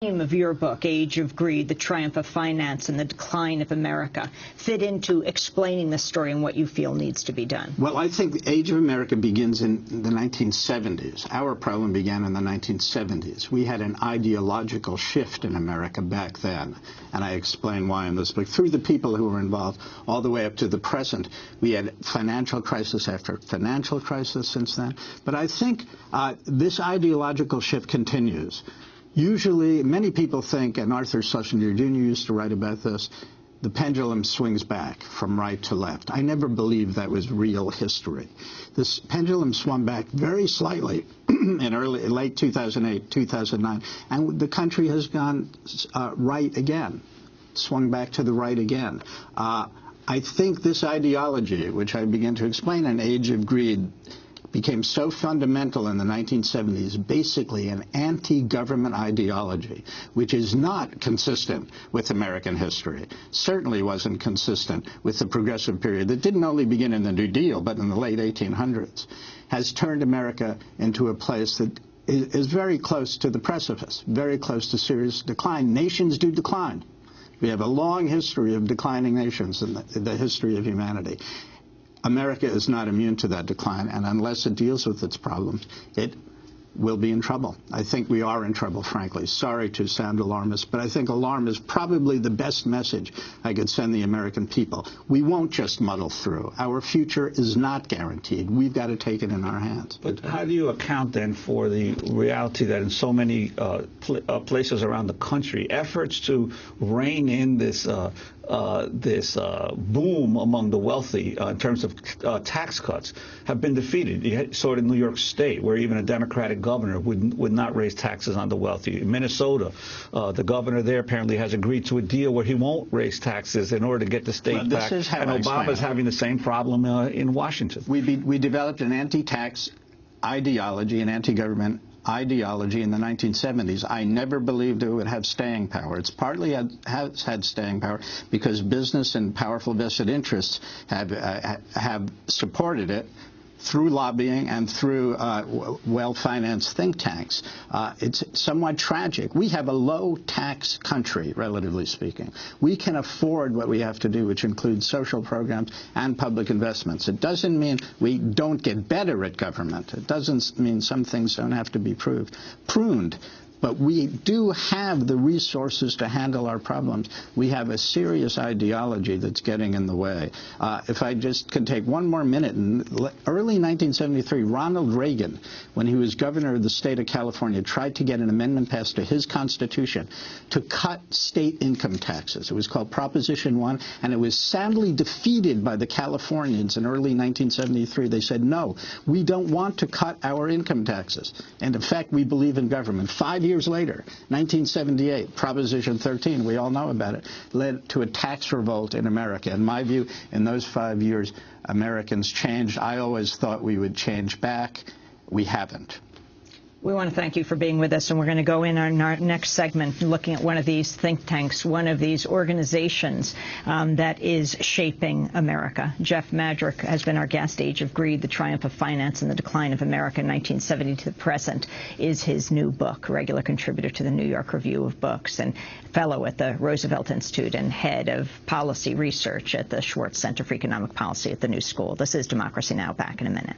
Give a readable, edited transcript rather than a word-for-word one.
theme of your book, Age of Greed, The Triumph of Finance and the Decline of America, fit into explaining this story and what you feel needs to be done? Well, I think the Age of America begins in the 1970s. Our problem began in the 1970s. We had an ideological shift in America back then, and I explain why in this book. Through the people who were involved, all the way up to the present, we had financial crisis after financial crisis since then. But I think this ideological shift continues. Usually, many people think, and Arthur Schlesinger Jr. used to write about this, the pendulum swings back from right to left. I never believed that was real history. This pendulum swung back very slightly in late 2008, 2009, and the country has gone right again, swung back to the right again. I think this ideology, which I begin to explain in Age of Greed, became so fundamental in the 1970s, basically an anti-government ideology, which is not consistent with American history, certainly wasn't consistent with the progressive period that didn't only begin in the New Deal, but in the late 1800s, has turned America into a place that is very close to the precipice, very close to serious decline. Nations do decline. We have a long history of declining nations in the history of humanity. America is not immune to that decline, and unless it deals with its problems, it will be in trouble. I think we are in trouble, frankly. Sorry to sound alarmist, but I think alarm is probably the best message I could send the American people. We won't just muddle through. Our future is not guaranteed. We've got to take it in our hands. But how do you account then for the reality that in so many places around the country, efforts to rein in this boom among the wealthy in terms of tax cuts have been defeated? You saw it in New York State, where even a Democratic governor would not raise taxes on the wealthy. In Minnesota, the governor there apparently has agreed to a deal where he won't raise taxes in order to get the state back. And Obama's having the same problem in Washington. We developed an anti-tax ideology, an anti-government ideology in the 1970s. I never believed it would have staying power. It's partly has had staying power because business and powerful vested interests have supported it through lobbying and through well-financed think tanks. It's somewhat tragic. We have a low-tax country, relatively speaking. We can afford what we have to do, which includes social programs and public investments. It doesn't mean we don't get better at government. It doesn't mean some things don't have to be pruned. But we do have the resources to handle our problems. We have a serious ideology that's getting in the way. If I just can take one more minute, in early 1973, Ronald Reagan, when he was governor of the state of California, tried to get an amendment passed to his constitution to cut state income taxes. It was called Proposition 1, and it was sadly defeated by the Californians in early 1973. They said, no, we don't want to cut our income taxes. And in fact, we believe in government. 5 years later, 1978, Proposition 13, we all know about it, led to a tax revolt in America. In my view, in those 5 years, Americans changed. I always thought we would change back. We haven't. We want to thank you for being with us, and we're going to go in on our next segment looking at one of these think tanks, one of these organizations that is shaping America. Jeff Madrick has been our guest. Age of Greed, The Triumph of Finance and the Decline of America, 1970 to the Present, is his new book, regular contributor to the New York Review of Books and fellow at the Roosevelt Institute and head of policy research at the Schwartz Center for Economic Policy at the New School. This is Democracy Now! Back in a minute.